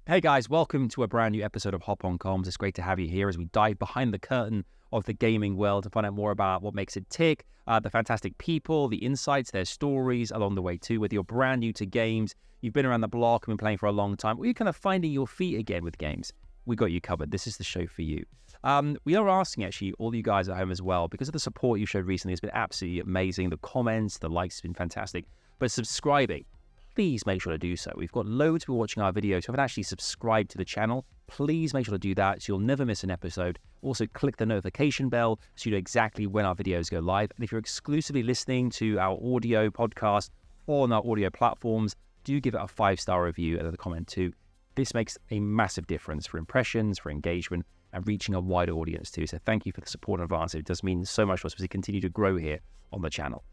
Hey guys, welcome to a brand new episode of Hop On Comms. It's great to have you here as we dive behind the curtain of the gaming world to find out more about what makes it tick, the fantastic people, the insights, their stories along the way too. Whether you're brand new to games, you've been around the block and been playing for a long time, or you're kind of finding your feet again with games, we got you covered. This is the show for you. We are asking actually all you guys at home as well, because of the support you showed recently. It's been absolutely amazing. The comments, the likes have been fantastic. But subscribing, please make sure to do so. We've got loads of people watching our videos who haven't actually subscribed to the channel. Please make sure to do that so you'll never miss an episode. Also, click the notification bell so you know exactly when our videos go live. And if you're exclusively listening to our audio podcast or on our audio platforms, do give it a 5-star review and a comment too. This makes a massive difference for impressions, for engagement, and reaching a wider audience too. So thank you for the support in advance. It does mean so much to us as we continue to grow here on the channel.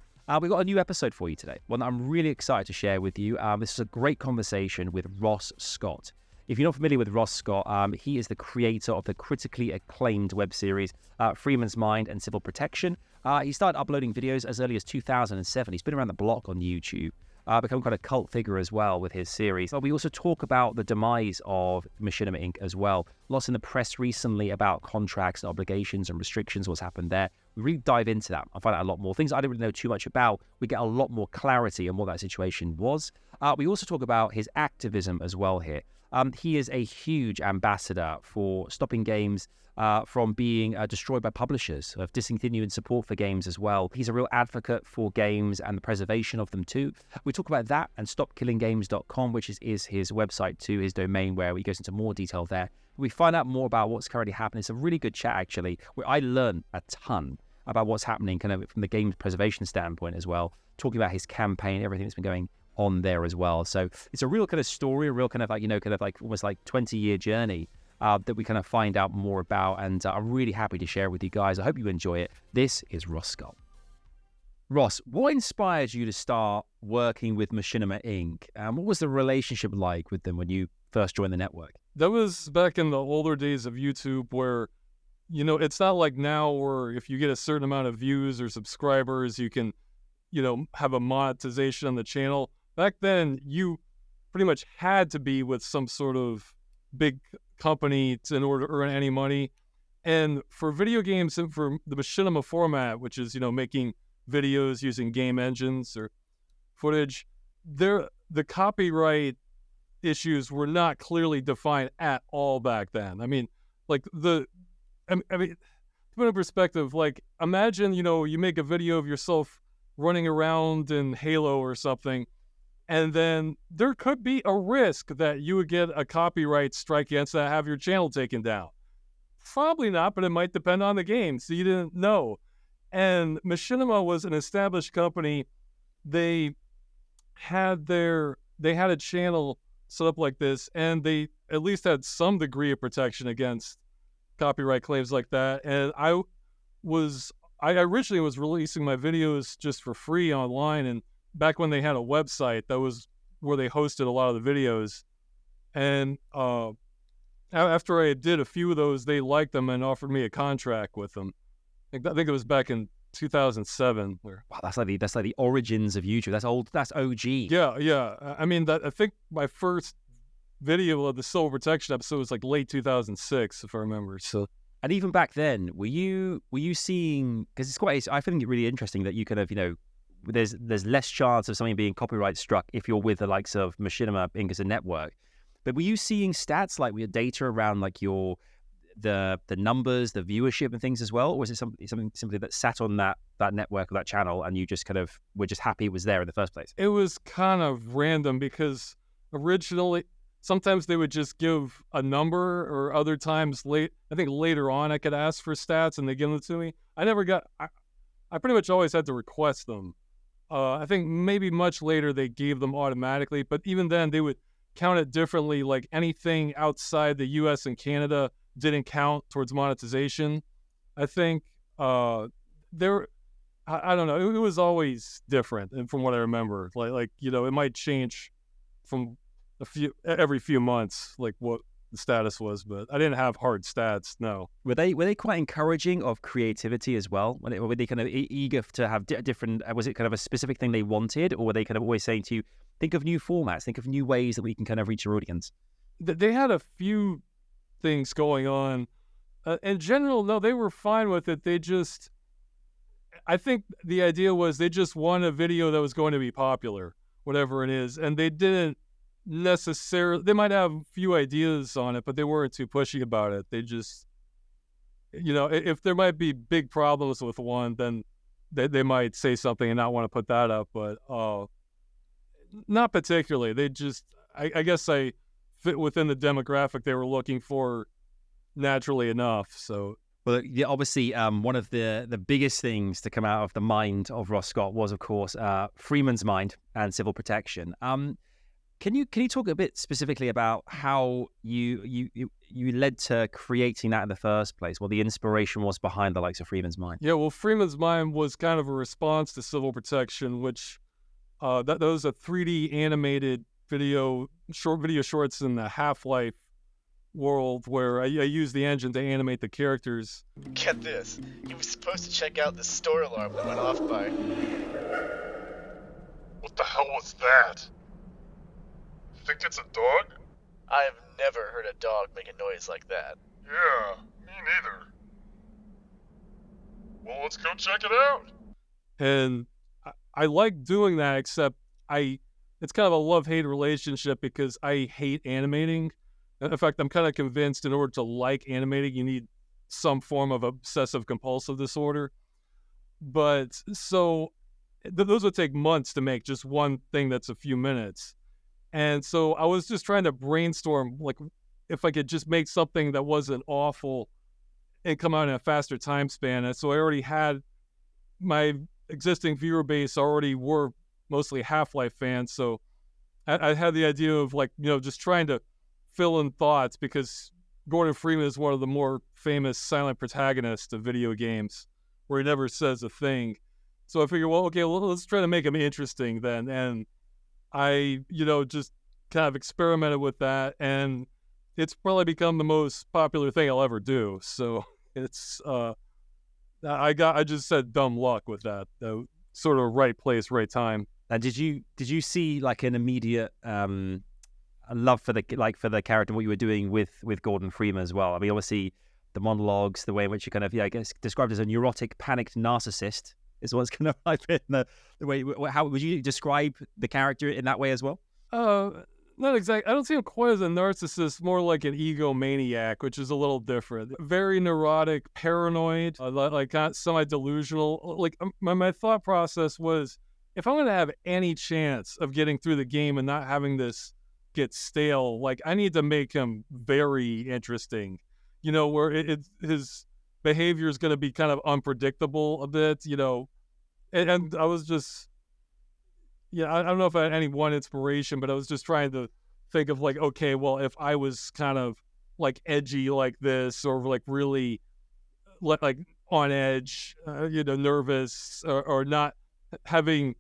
We've got a new episode for you today, one that I'm really excited to share with you. This is a great conversation with Ross Scott. If you're not familiar with Ross Scott, he is the creator of the critically acclaimed web series, Freeman's Mind and Civil Protection. He started uploading videos as early as 2007. He's been around the block on YouTube, become kind of cult figure as well with his series. But we also talk about the demise of Machinima Inc. as well. Lots in the press recently about contracts and obligations and restrictions, what's happened there. We really dive into that. I find out a lot more things I didn't really know too much about. We get a lot more clarity on what that situation was. We also talk about his activism as well here. He is a huge ambassador for stopping games from being destroyed by publishers, of discontinuing support for games as well. He's a real advocate for games and the preservation of them too. We talk about that and stopkillinggames.com, which is his website too, his domain, where he goes into more detail there. We find out more about what's currently happening. It's a really good chat actually, where I learn a ton about what's happening kind of from the game's preservation standpoint as well, talking about his campaign, everything that's been going on there as well. So it's a real kind of story, a real kind of like, almost like 20-year journey that we kind of find out more about. And I'm really happy to share with you guys. I hope you enjoy it. This is Ross Scott. Ross, what inspired you to start working with Machinima Inc.? What was the relationship like with them when you first joined the network? That was back in the older days of YouTube where, it's not like now where if you get a certain amount of views or subscribers, you can, have a monetization on the channel. Back then, you pretty much had to be with some sort of big company in order to earn any money. And for video games and for the Machinima format, which is, making videos using game engines or footage, the copyright issues were not clearly defined at all back then. I mean, like to put in perspective, like imagine, you make a video of yourself running around in Halo or something, and then there could be a risk that you would get a copyright strike against that, have your channel taken down. Probably not, but it might depend on the game, so you didn't know. And Machinima was an established company. They had a channel set up like this, and they at least had some degree of protection against copyright claims like that. And I originally was releasing my videos just for free online, and back when they had a website, that was where they hosted a lot of the videos. And after I did a few of those, they liked them and offered me a contract with them. I think it was back in 2007. Wow, that's like the origins of YouTube. That's old. That's OG. Yeah. I mean, I think my first video of the Civil Protection episode was like late 2006, if I remember. So, and even back then, were you seeing? Because I find it really interesting that you kind of there's less chance of something being copyright struck if you're with the likes of Machinima Inc. as a network. But were you seeing stats like with data around like the numbers, the viewership and things as well? Or was it something simply that sat on that network or that channel and you just kind of were just happy it was there in the first place? It was kind of random because originally sometimes they would just give a number, or other times I think later on I could ask for stats and they give them to me. I pretty much always had to request them. I think maybe much later they gave them automatically, but even then they would count it differently. Like anything outside the US and Canada didn't count towards monetization. I think I don't know. It was always different, and from what I remember, like it might change from every few months, like what the status was, but I didn't have hard stats. No. Were they quite encouraging of creativity as well? Were they kind of eager to have different? Was it kind of a specific thing they wanted, or were they kind of always saying to you, think of new formats, think of new ways that we can kind of reach your audience? they had a few things going on. In general, no, they were fine with it. I think the idea was they just want a video that was going to be popular, whatever it is, and they didn't necessarily. They might have a few ideas on it, but they weren't too pushy about it. They just, if there might be big problems with one, then they might say something and not want to put that up, but not particularly. They just, I guess I fit within the demographic they were looking for naturally enough. So, well, yeah, obviously, one of the biggest things to come out of the mind of Ross Scott was, of course, Freeman's mind and civil protection. Can you talk a bit specifically about how you led to creating that in the first place? What the inspiration was behind the likes of Freeman's mind? Yeah, well, Freeman's mind was kind of a response to civil protection, which that was a 3D animated video shorts in the Half-Life world where I used the engine to animate the characters. Get this. You were supposed to check out the store alarm that went off by... What the hell was that? Think it's a dog? I have never heard a dog make a noise like that. Yeah, me neither. Well, let's go check it out. And I like doing that, except it's kind of a love-hate relationship because I hate animating. In fact, I'm kind of convinced in order to like animating, you need some form of obsessive-compulsive disorder. But so those would take months to make, just one thing that's a few minutes. And so I was just trying to brainstorm, like, if I could just make something that wasn't awful and come out in a faster time span. And so I already had my existing viewer base already were mostly Half-Life fans. So I had the idea of, like, just trying to fill in thoughts because Gordon Freeman is one of the more famous silent protagonists of video games where he never says a thing. So I figured, let's try to make him interesting then. And I, just kind of experimented with that, and it's probably become the most popular thing I'll ever do. So it's, I just said dumb luck with that, sort of right place, right time. And did you see like an immediate love for the character, what you were doing with Gordon Freeman as well? I mean, obviously the monologues, the way in which you kind of, I guess, described as a neurotic, panicked narcissist is what's kind of like the way. How would you describe the character in that way as well? Not exactly. I don't see him quite as a narcissist, more like an egomaniac, which is a little different. Very neurotic, paranoid, like semi-delusional. Like my thought process was, if I'm going to have any chance of getting through the game and not having this get stale, like, I need to make him very interesting, where his behavior is going to be kind of unpredictable a bit, and I was just, I don't know if I had any one inspiration, but I was just trying to think of, like, okay, well, if I was kind of like edgy like this, or like really like on edge, nervous, or not having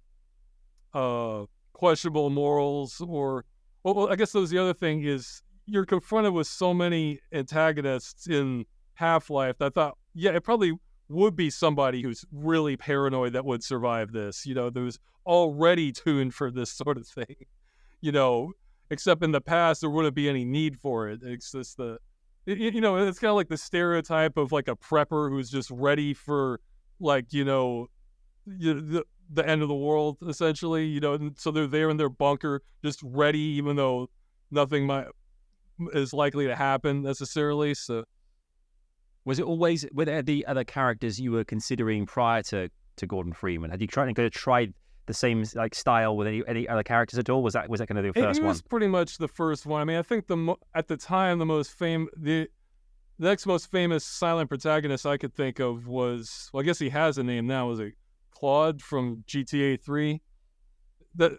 questionable morals, or well, I guess that was the other thing, is you're confronted with so many antagonists in Half-Life that I thought, it probably would be somebody who's really paranoid that would survive this, who's already tuned for this sort of thing, except in the past there wouldn't be any need for it. It's just it's kind of like the stereotype of like a prepper who's just ready for, like, the end of the world, essentially, and so they're there in their bunker just ready, even though nothing is likely to happen necessarily. So were there the other characters you were considering prior to Gordon Freeman? Had you tried the same like style with any other characters at all? Was that kind of the first one? It was pretty much the first one. I mean, I think at the time the next most famous silent protagonist I could think of was, well, I guess he has a name now, was it Claude from GTA 3? That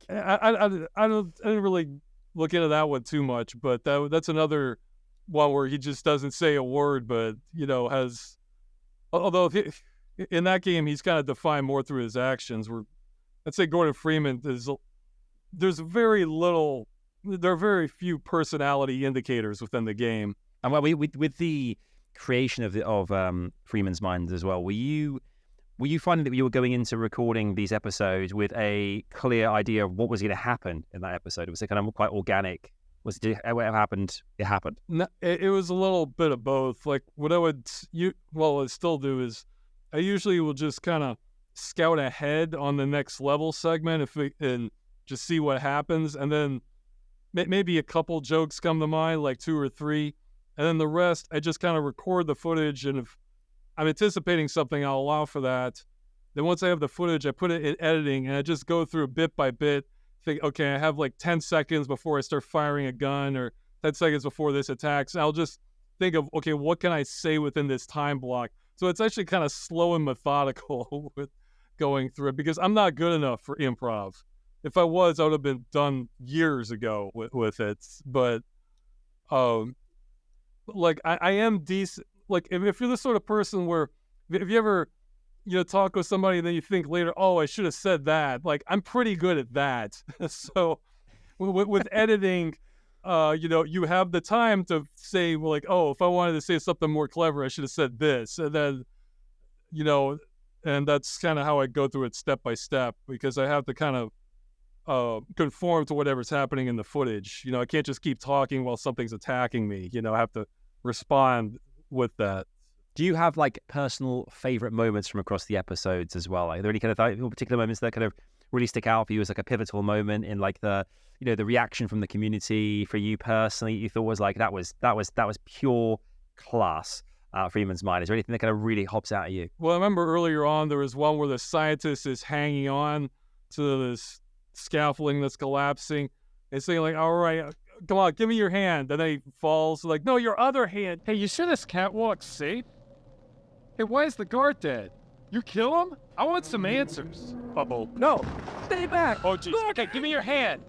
I didn't really look into that one too much, but that's another one where he just doesn't say a word, but has, although in that game he's kind of defined more through his actions. Where I'd say Gordon Freeman there are very few personality indicators within the game. And with the creation of Freeman's mind as well, were you finding that you were going into recording these episodes with a clear idea of what was going to happen in that episode? Was it kind of quite organic? Was it whatever happened? It happened. No, it was a little bit of both. Like what I still do is I usually will just kind of scout ahead on the next level segment and just see what happens, and then maybe a couple jokes come to mind, like 2 or 3, and then the rest I just kind of record the footage, and if I'm anticipating something, I'll allow for that. Then once I have the footage, I put it in editing, and I just go through bit by bit. Think, okay, I have like 10 seconds before I start firing a gun, or 10 seconds before this attacks. I'll just think of, okay, what can I say within this time block? So it's actually kind of slow and methodical with going through it, because I'm not good enough for improv. If I was, I would have been done years ago with it. But like I am decent. Like if you're the sort of person where if you ever talk with somebody and then you think later, oh, I should have said that. Like I'm pretty good at that. So with editing, you have the time to say, well, like, oh, if I wanted to say something more clever, I should have said this, and then and that's kind of how I go through it step by step, because I have to kind of conform to whatever's happening in the footage. I can't just keep talking while something's attacking me. I have to respond with that. Do you have like personal favorite moments from across the episodes as well? Like, are there any kind of particular moments that kind of really stick out for you as like a pivotal moment in like the the reaction from the community for you personally? You thought was like that was pure class. Freeman's Mind. Is there anything that kind of really hops out at you? Well, I remember earlier on there was one where the scientist is hanging on to this scaffolding that's collapsing and saying like, all right, come on, give me your hand. And then he falls like, no, your other hand. Hey, you sure this catwalk's safe? Hey, why is the guard dead? You kill him? I want some answers. Uh-oh. No, stay back. Oh, geez. Okay, give me your hand.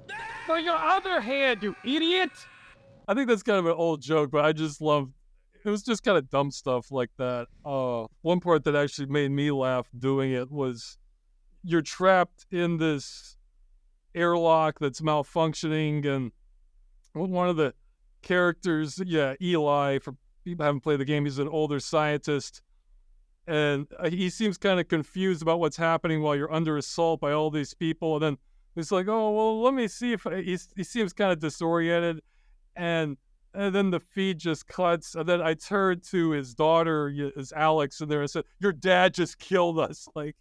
No, your other hand, you idiot. I think that's kind of an old joke, but I just love it. Was just kind of dumb stuff like that. One part that actually made me laugh doing it was you're trapped in this airlock that's malfunctioning, and one of the characters, Eli, for people who haven't played the game, he's an older scientist, and he seems kind of confused about what's happening while you're under assault by all these people, and then he's like, oh, well, let me see if he seems kind of disoriented, and then the feed just cuts, and then I turned to his daughter, is Alex, in there, and said, your dad just killed us. Like,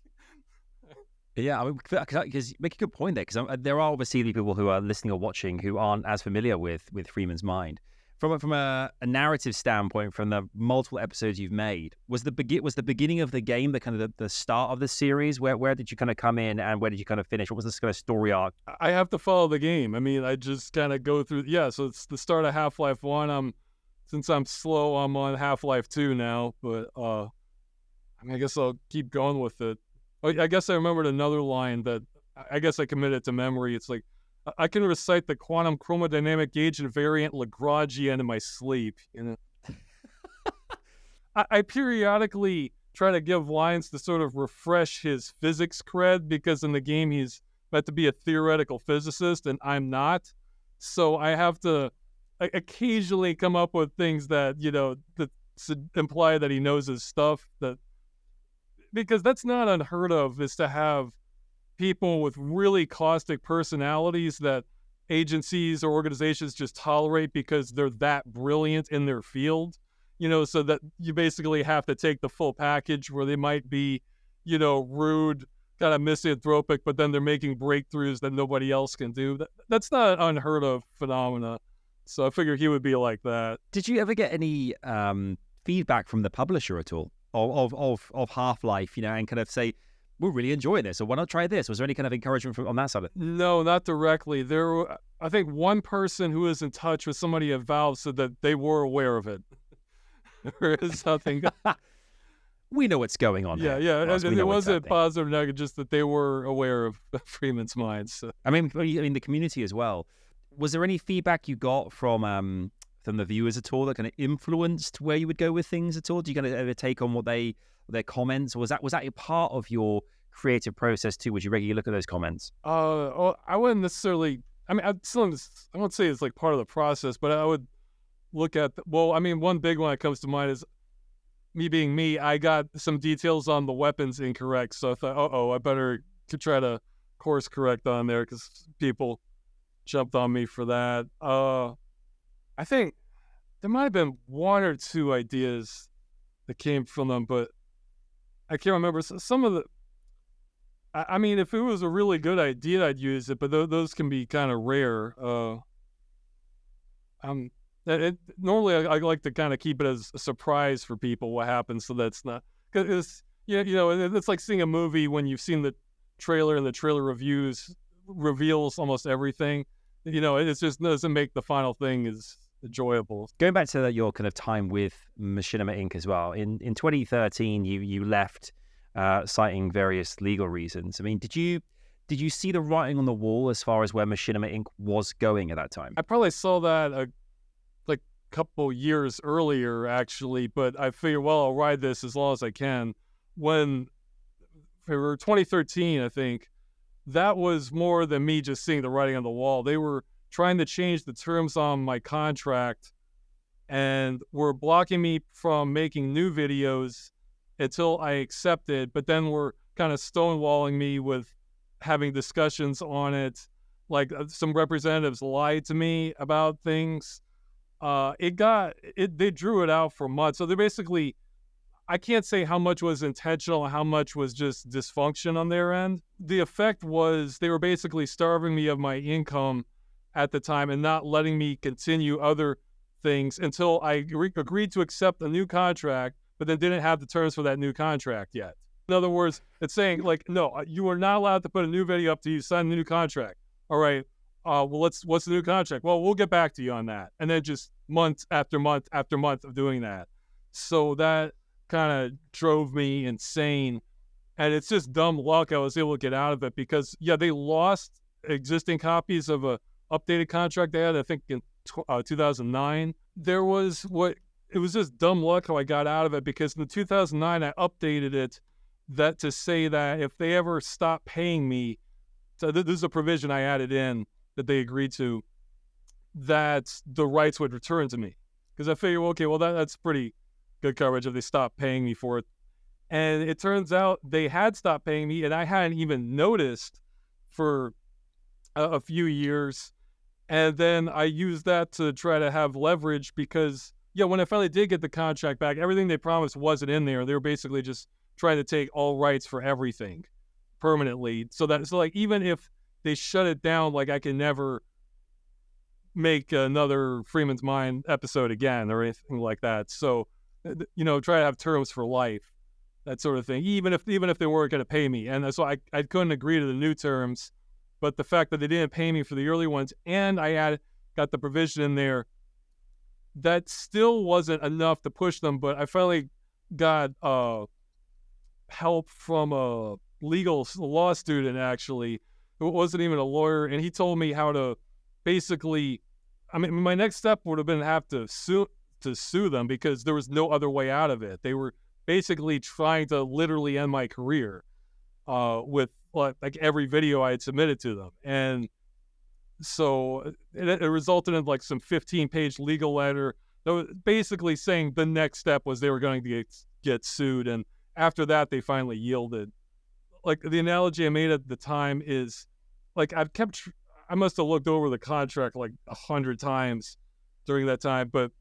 yeah, I mean, because you make a good point there, because there are obviously people who are listening or watching who aren't as familiar with Freeman's Mind. From a narrative standpoint, from the multiple episodes you've made, was the beginning of the game the kind of the start of the series? Where did you kind of come in, and where did you kind of finish? What was this kind of story arc? I have to follow the game. I mean, I just kind of go through. Yeah, so it's the start of Half-Life 1. Since I'm slow, I'm on Half-Life 2 now. But I mean, I guess I'll keep going with it. I guess I remembered another line that I guess I committed to memory. It's like, I can recite the quantum chromodynamic gauge invariant Lagrangian in my sleep. I periodically try to give lines to sort of refresh his physics cred, because in the game he's meant to be a theoretical physicist and I'm not. So I have to occasionally come up with things that, that imply that he knows his stuff, because that's not unheard of, is to have people with really caustic personalities that agencies or organizations just tolerate because they're that brilliant in their field, so that you basically have to take the full package, where they might be, rude, kind of misanthropic, but then they're making breakthroughs that nobody else can do. That's not an unheard of phenomena. So I figure he would be like that. Did you ever get any feedback from the publisher at all of Half-Life, and kind of say, we're really enjoying this, or why not try this? Was there any kind of encouragement on that side of it? No, not directly. I think one person who was in touch with somebody at Valve said that they were aware of it. Or something. We know what's going on. Yeah. It wasn't positive or negative, just that they were aware of Freeman's Mind. So. I mean, the community as well. Was there any feedback you got from the viewers at all that kind of influenced where you would go with things at all? Do you kind of ever take on their comments, or was that a part of your creative process too? Would you regularly look at those comments? I wouldn't necessarily. I mean, I won't say it's like part of the process, but I would look at. One big one that comes to mind is me being me. I got some details on the weapons incorrect, so I thought, I better try to course correct on there, because people jumped on me for that. I think there might have been one or two ideas that came from them, but I can't remember. Some of the, I mean, if it was a really good idea, I'd use it, but those can be kind of rare. Normally I like to kind of keep it as a surprise for people what happens, so that's not, because it's like seeing a movie when you've seen the trailer and the trailer reviews reveals almost everything. It just doesn't make the final thing as enjoyable. Going back to your kind of time with Machinima Inc. as well, in 2013 you left, citing various legal reasons. I mean, did you see the writing on the wall as far as where Machinima Inc. was going at that time? I probably saw that like a couple years earlier, actually, but I figured, well, I'll ride this as long as I can. When for 2013, I think, that was more than me just seeing the writing on the wall. They were trying to change the terms on my contract and were blocking me from making new videos until I accepted, but then were kind of stonewalling me with having discussions on it. Like some representatives lied to me about things. They drew it out for months. So they're basically, I can't say how much was intentional and how much was just dysfunction on their end. The effect was they were basically starving me of my income at the time and not letting me continue other things until I agreed to accept a new contract, but then didn't have the terms for that new contract yet. In other words, it's saying, like, no, you are not allowed to put a new video up till you sign the new contract. All right, well, what's the new contract? Well, we'll get back to you on that. And then just month after month after month of doing that. So that kind of drove me insane. And it's just dumb luck I was able to get out of it because, yeah, they lost existing copies of a updated contract they had, I think, in 2009. It was just dumb luck how I got out of it, because in 2009, I updated it that to say that if they ever stop paying me, so this is a provision I added in that they agreed to, that the rights would return to me. Because I figured, okay, well, that's pretty good coverage if they stop paying me for it. And it turns out they had stopped paying me, and I hadn't even noticed for a few years. And then I used that to try to have leverage because, yeah, when I finally did get the contract back, everything they promised wasn't in there. They were basically just trying to take all rights for everything permanently. So like, even if they shut it down, like, I can never make another Freeman's Mind episode again or anything like that. So, try to have terms for life, that sort of thing, even if they weren't going to pay me. And so I couldn't agree to the new terms. But the fact that they didn't pay me for the early ones, and I got the provision in there, that still wasn't enough to push them. But I finally got help from a law student, actually, who wasn't even a lawyer, and he told me how to basically, I mean, my next step would have been to have to sue them, because there was no other way out of it. They were basically trying to literally end my career with like every video I had submitted to them. And so it resulted in like some 15-page legal letter that was basically saying the next step was they were going to get sued. And after that, they finally yielded. Like, the analogy I made at the time is, like, I must have looked over the contract like 100 times during that time, but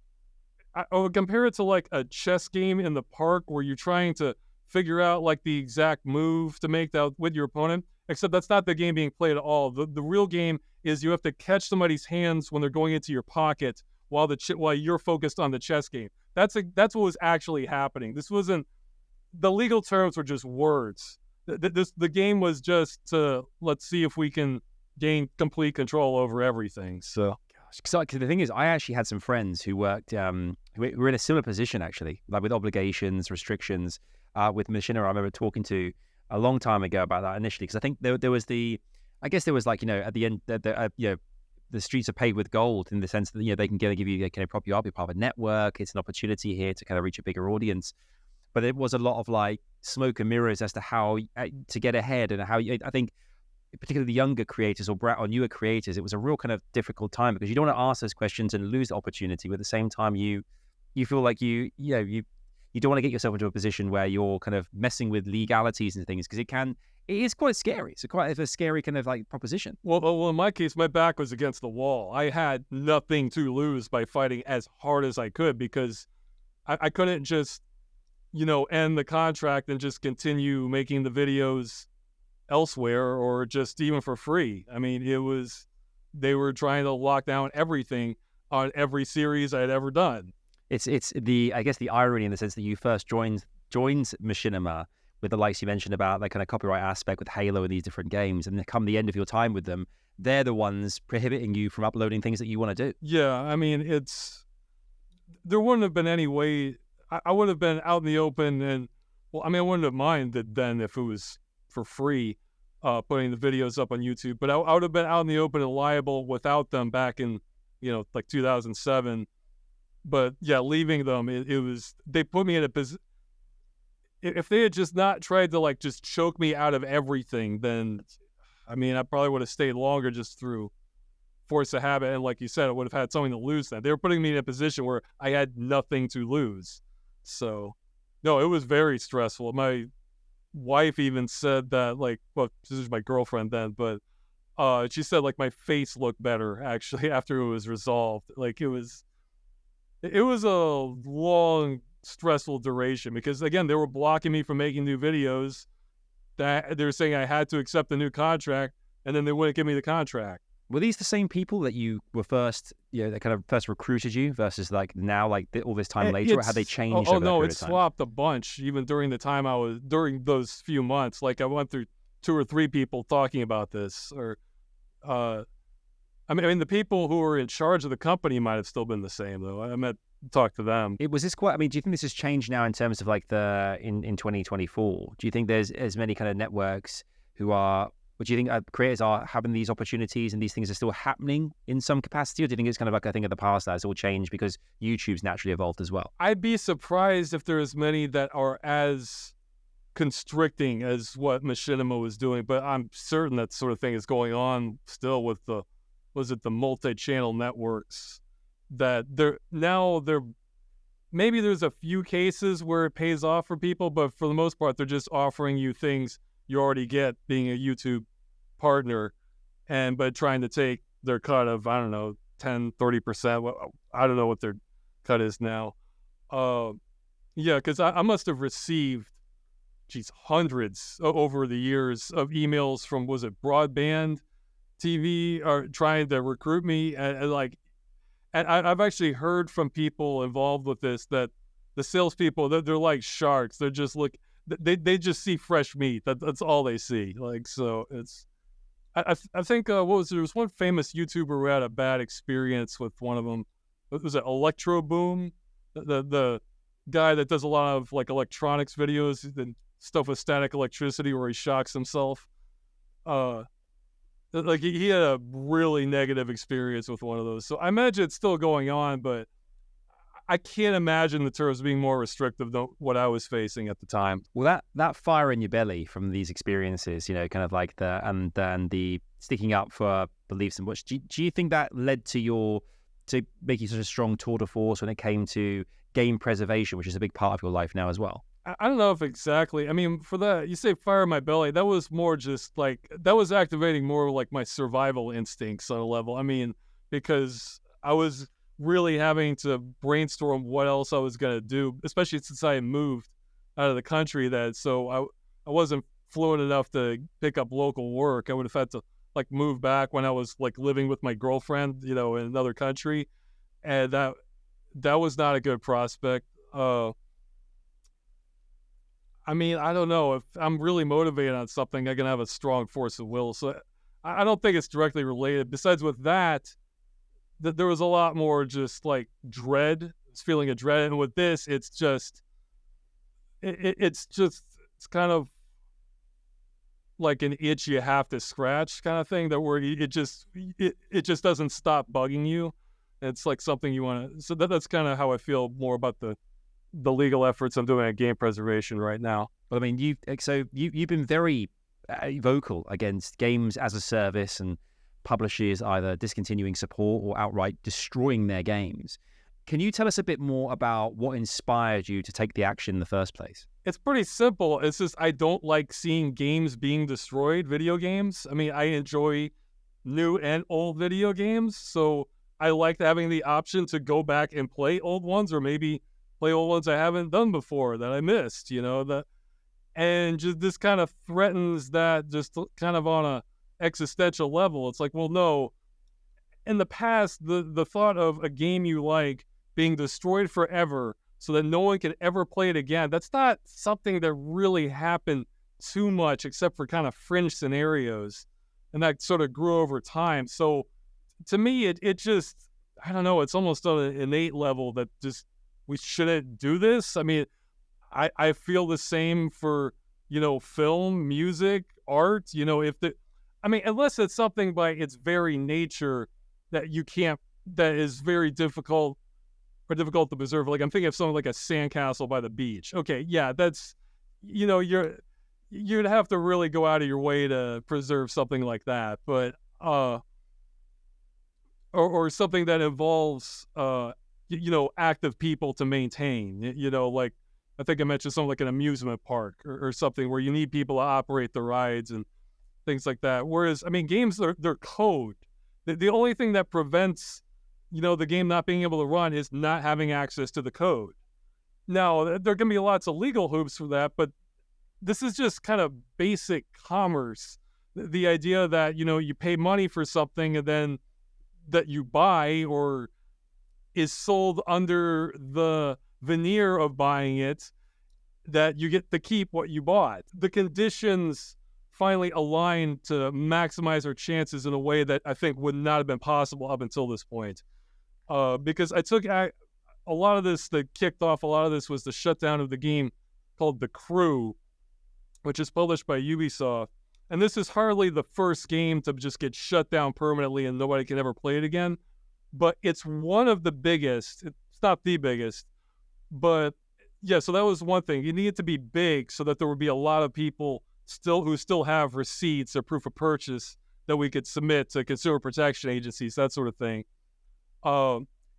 I would compare it to like a chess game in the park where you're trying to figure out like the exact move to make that with your opponent, except that's not the game being played at all. The real game is you have to catch somebody's hands when they're going into your pocket while you're focused on the chess game. That's what was actually happening. This wasn't, the legal terms were just words. The game was just to, let's see if we can gain complete control over everything. So, because the thing is, I actually had some friends who worked, who were in a similar position, actually, like with obligations, restrictions, with Machinima. I remember talking to a long time ago about that initially, because I think there was like, at the end, the streets are paved with gold, in the sense that, they can give you, they can prop you up, you're part of a network. It's an opportunity here to kind of reach a bigger audience. But it was a lot of like smoke and mirrors as to how to get ahead, and how I think, particularly the younger creators or newer creators, it was a real kind of difficult time, because you don't want to ask those questions and lose the opportunity. But at the same time, you feel like you don't want to get yourself into a position where you're kind of messing with legalities and things, because it is quite scary. It's quite a scary kind of like proposition. Well, in my case, my back was against the wall. I had nothing to lose by fighting as hard as I could because I couldn't just, end the contract and just continue making the videos elsewhere or just even for free. I mean, they were trying to lock down everything on every series I had ever done. It's I guess the irony in the sense that you first joined Machinima with the likes you mentioned about that kind of copyright aspect with Halo and these different games, and then come the end of your time with them, they're the ones prohibiting you from uploading things that you want to do. Yeah, I mean, there wouldn't have been any way. I would have been out in the open, and I wouldn't have minded then if it was for free, putting the videos up on YouTube. But I would have been out in the open and liable without them back in, like 2007. But yeah, leaving them, they put me in a position. If they had just not tried to like just choke me out of everything, then, I probably would have stayed longer just through force of habit. And like you said, I would have had something to lose then. They were putting me in a position where I had nothing to lose. So, no, it was very stressful. My wife even said that, this is my girlfriend then, but she said, my face looked better, actually, after it was resolved. It was a long, stressful duration because, again, they were blocking me from making new videos. That they were saying I had to accept the new contract, and then they wouldn't give me the contract. Were these the same people that you were first, that kind of first recruited you versus now, all this time later, or had they changed? Oh no, it swapped a bunch. Even during the time during those few months, I went through 2 or 3 people talking about this, or, the people who were in charge of the company might have still been the same though. I talk to them. Was this quite? Do you think this has changed now in terms of in 2024? Do you think there's as many kind of networks who are? Or do you think creators are having these opportunities and these things are still happening in some capacity? Or do you think it's kind of a thing of the past that has all changed because YouTube's naturally evolved as well? I'd be surprised if there's many that are as constricting as what Machinima was doing, but I'm certain that sort of thing is going on still with the multi-channel networks that maybe there's a few cases where it pays off for people, but for the most part, they're just offering you things you already get being a YouTube partner, but trying to take their cut of, 10, 30%. I don't know what their cut is now. Because I must have received, hundreds over the years of emails from, was it Broadband TV, or trying to recruit me. And I've actually heard from people involved with this that the salespeople, they're like sharks. They're just they just see fresh meat. That's all they see. So it's, I think, there was one famous YouTuber who had a bad experience with one of them. Was it Electro Boom? The guy that does a lot of electronics videos and stuff with static electricity where he shocks himself. He had a really negative experience with one of those. So I imagine it's still going on, but I can't imagine the terms being more restrictive than what I was facing at the time. Well, that fire in your belly from these experiences, kind of the sticking up for beliefs and what. Do you think that led to make you such a strong tour de force when it came to game preservation, which is a big part of your life now as well? I don't know if exactly. For that, you say fire in my belly, that was more just that was activating more my survival instincts on a level. Because I was really having to brainstorm what else I was going to do, especially since I had moved out of the country. So I wasn't fluent enough to pick up local work. I would have had to move back when I was living with my girlfriend, in another country. And that was not a good prospect. I don't know. If I'm really motivated on something, I can have a strong force of will. So I don't think it's directly related. Besides with that, there was a lot more just dread, this feeling of dread. And with this, it's just, it's kind of like an itch you have to scratch kind of thing, that where it just doesn't stop bugging you. It's something you want to, so that's kind of how I feel more about the legal efforts I'm doing at game preservation right now. Well, you've been very vocal against games as a service and publishers either discontinuing support or outright destroying their games. Can you tell us a bit more about what inspired you to take the action in the first place? It's pretty simple. It's just I don't like seeing games being destroyed, video games. I mean, I enjoy new and old video games, so I like having the option to go back and play old ones, or maybe play old ones I haven't done before that I missed, and just this kind of threatens that just kind of on a existential level. It's like, well, no, in the past, the thought of a game you like being destroyed forever so that no one can ever play it again, that's not something that really happened too much except for kind of fringe scenarios. And that sort of grew over time. So to me, it just, I don't know, it's almost on an innate level that just we shouldn't do this. I mean, I feel the same for, film, music, art, unless it's something by its very nature that is very difficult to preserve. Like I'm thinking of something like a sandcastle by the beach. Okay, yeah, that's, you'd have to really go out of your way to preserve something like that. But, or something that involves, active people to maintain, like I think I mentioned something like an amusement park or something where you need people to operate the rides and things like that. Whereas, I mean, games, they're code. The only thing that prevents, the game not being able to run is not having access to the code. Now, there are going to be lots of legal hoops for that, but this is just kind of basic commerce. The idea that, you pay money for something and then that you buy or is sold under the veneer of buying it, that you get to keep what you bought. The conditions finally aligned to maximize our chances in a way that I think would not have been possible up until this point. Because a lot of this that kicked off a lot of this was the shutdown of the game called The Crew, which is published by Ubisoft. And this is hardly the first game to just get shut down permanently and nobody can ever play it again. But it's one of the biggest. It's not the biggest. But yeah, so that was one thing. You need it to be big so that there would be a lot of people who still have receipts or proof of purchase that we could submit to consumer protection agencies, that sort of thing.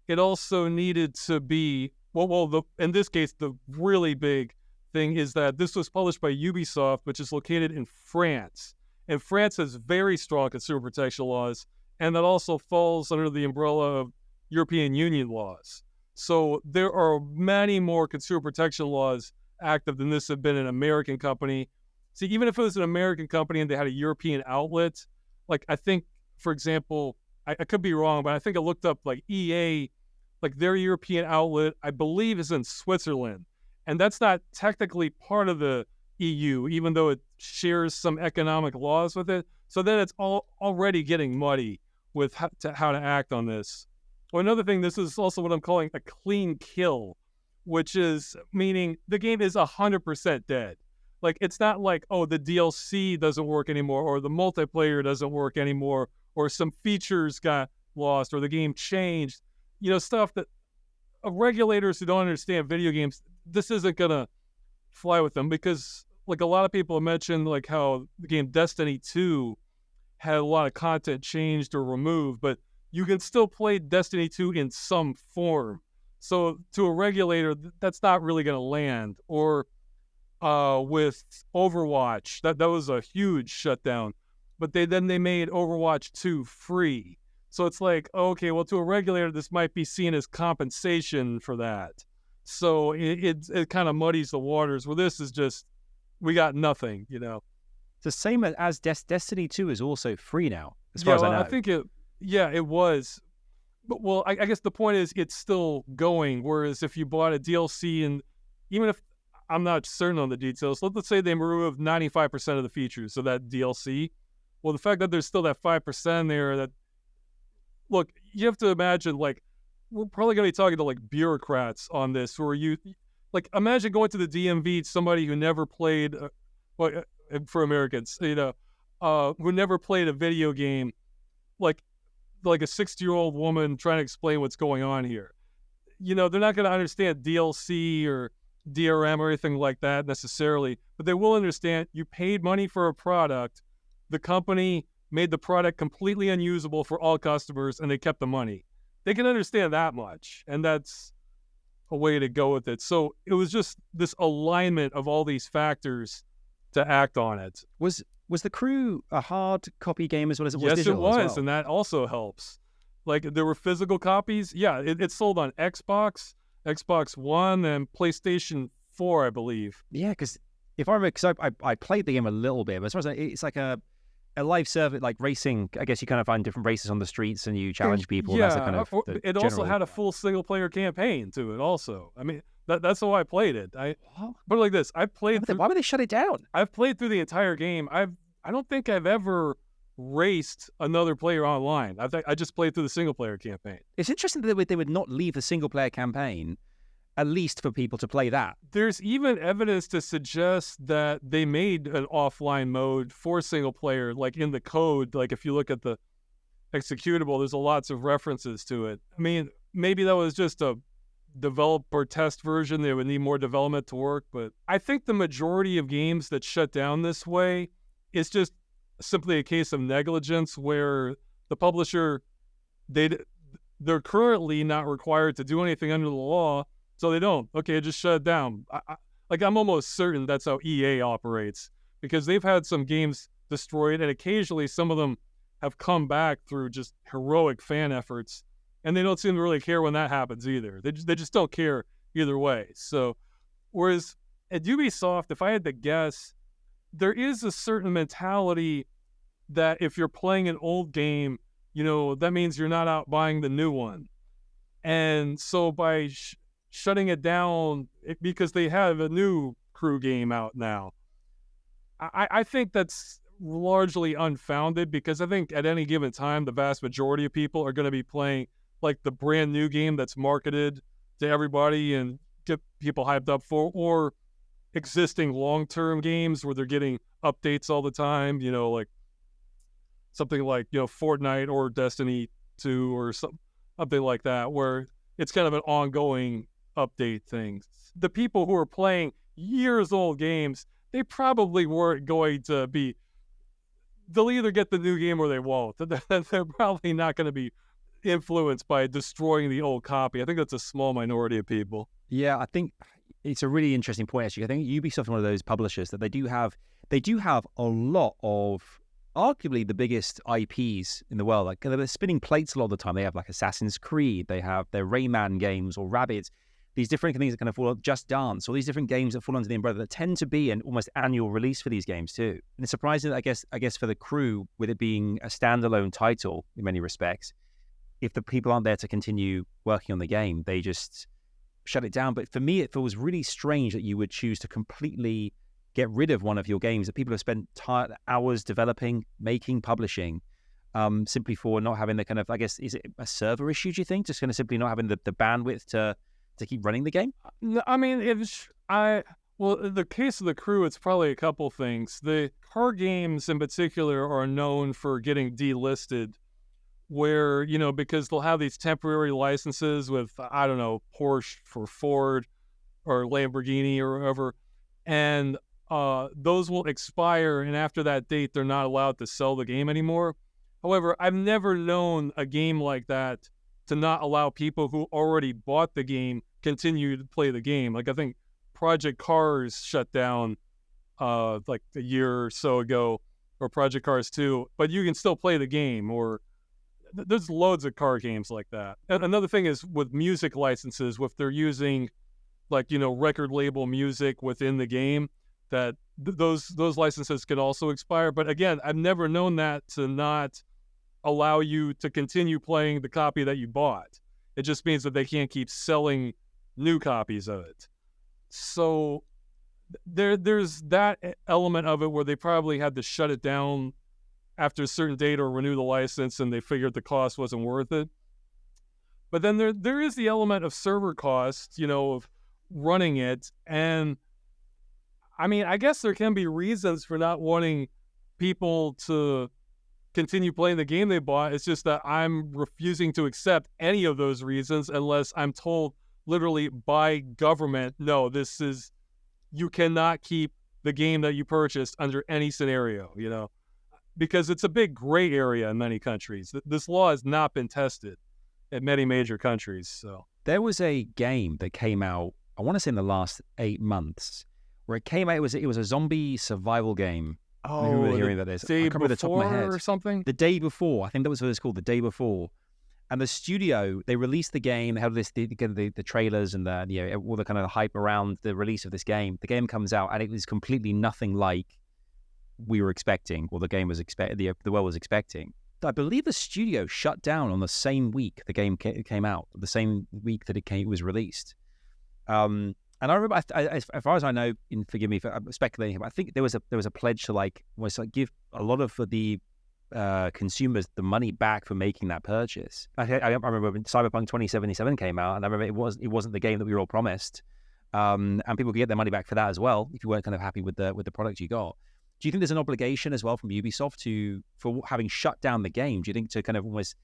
It also needed to be, in this case, the really big thing is that this was published by Ubisoft, which is located in France. And France has very strong consumer protection laws, and that also falls under the umbrella of European Union laws. So there are many more consumer protection laws active than this have been an American company. See, even if it was an American company and they had a European outlet, like I think, for example, I could be wrong, but I think I looked up like EA, like their European outlet, I believe is in Switzerland. And that's not technically part of the EU, even though it shares some economic laws with it. So then it's already getting muddy with how to act on this. Well, another thing, this is also what I'm calling a clean kill, which is meaning the game is 100% dead. Like, it's not like, oh, the DLC doesn't work anymore, or the multiplayer doesn't work anymore, or some features got lost, or the game changed. Stuff that regulators who don't understand video games, this isn't going to fly with them, because like a lot of people have mentioned like how the game Destiny 2 had a lot of content changed or removed, but you can still play Destiny 2 in some form. So to a regulator, that's not really going to land. Or with Overwatch, that was a huge shutdown. But they made Overwatch 2 free. So it's like, okay, well, to a regulator, this might be seen as compensation for that. So it kind of muddies the waters. Well, this is just, we got nothing, It's the same as Destiny 2 is also free now, as far as I know. I think it was. But, I guess the point is it's still going, whereas if you bought a DLC, and even if I'm not certain on the details, let's say they removed 95% of the features of that DLC, well, the fact that there's still that 5% there, that, look, you have to imagine, like, we're probably going to be talking to, like, bureaucrats on this, where imagine going to the DMV, somebody who never played, for Americans, who never played a video game, like a 60-year-old woman trying to explain what's going on here. They're not going to understand DLC or DRM or anything like that necessarily, but they will understand you paid money for a product, the company made the product completely unusable for all customers, and they kept the money. They can understand that much, and that's a way to go with it. So it was just this alignment of all these factors to act on it. Was the Crew a hard copy game as well as it was Yes, it digital as was, well? and that also helps. Like there were physical copies. Yeah, it sold on Xbox, Xbox One, and PlayStation 4, I believe. Yeah, because if I remember, because I played the game a little bit, but as far as it's like a live service, like racing. I guess you kind of find different races on the streets and you challenge people. Yeah, and that's the kind of the it also general- had a full single player campaign to it. Also, I mean that's how I played it. I What? put it like this: I played. Why would they shut it down? I've played through the entire game. I don't think I've ever raced another player online. I just played through the single player campaign. It's interesting that they would not leave the single player campaign, at least for people to play that. There's even evidence to suggest that they made an offline mode for single player, like in the code. Like if you look at the executable, there's lots of references to it. I mean, maybe that was just a develop or test version. They would need more development to work. But I think the majority of games that shut down this way is just simply a case of negligence where the publisher, they're currently not required to do anything under the law. So they don't. Okay, just shut it down. I'm almost certain that's how EA operates because they've had some games destroyed and occasionally some of them have come back through just heroic fan efforts. And they don't seem to really care when that happens either. They just don't care either way. So, whereas at Ubisoft, if I had to guess, there is a certain mentality that if you're playing an old game, that means you're not out buying the new one. And so by shutting it down, because they have a new Crew game out now, I think that's largely unfounded because I think at any given time, the vast majority of people are going to be playing like the brand new game that's marketed to everybody and get people hyped up for, or existing long-term games where they're getting updates all the time, like something like, Fortnite or Destiny 2 or something like that, where it's kind of an ongoing update thing. The people who are playing years old games, they probably weren't going to be, they'll either get the new game or they won't. They're probably not going to be influenced by destroying the old copy. I think that's a small minority of people. Yeah, I think it's a really interesting point, actually. I think Ubisoft is one of those publishers that they do have a lot of arguably the biggest IPs in the world. Like they're spinning plates a lot of the time. They have like Assassin's Creed, they have their Rayman games or Rabbids, these different things that kind of fall, Just Dance, all these different games that fall under the umbrella that tend to be an almost annual release for these games too. And it's surprising that I guess for the Crew, with it being a standalone title in many respects, if the people aren't there to continue working on the game, they just shut it down. But for me, it feels really strange that you would choose to completely get rid of one of your games that people have spent hours developing, making, publishing, simply for not having the kind of, I guess, is it a server issue, do you think? Just kind of simply not having the bandwidth to keep running the game? No, I mean, the case of the Crew, it's probably a couple things. The car games in particular are known for getting delisted, where, because they'll have these temporary licenses with, I don't know, Porsche for Ford or Lamborghini or whatever, and those will expire, and after that date, they're not allowed to sell the game anymore. However, I've never known a game like that to not allow people who already bought the game continue to play the game. Like I think Project Cars shut down like a year or so ago, or Project Cars 2, but you can still play the game, or there's loads of car games like that. And another thing is with music licenses, if they're using like, record label music within the game, that those licenses can also expire. But again, I've never known that to not allow you to continue playing the copy that you bought. It just means that they can't keep selling new copies of it. So there's that element of it where they probably had to shut it down after a certain date or renew the license, and they figured the cost wasn't worth it. But then there is the element of server costs, of running it. And I mean, I guess there can be reasons for not wanting people to continue playing the game they bought. It's just that I'm refusing to accept any of those reasons unless I'm told literally by government, no, you cannot keep the game that you purchased under any scenario, because it's a big gray area in many countries. This law has not been tested. in many major countries. So there was a game that came out, I want to say in the last 8 months, where it came out. It was a zombie survival game. I remember hearing about this. I can't remember the top of my head. Or something. The day before, I think that was what it's called. The day before. And the studio, they released the game. They had the trailers and all the kind of hype around the release of this game. The game comes out, and it was completely nothing like we were expecting, or the game was the world was expecting. I believe the studio shut down on the same week the game came out, the same week that it was released. And I remember, as far as I know, forgive me for speculating, but I think there was a pledge to give a lot of the consumers the money back for making that purchase. I remember when Cyberpunk 2077 came out, and I remember it wasn't the game that we were all promised, and people could get their money back for that as well if you weren't kind of happy with the product you got. Do you think there's an obligation as well from Ubisoft for having shut down the game? Do you think to kind of almost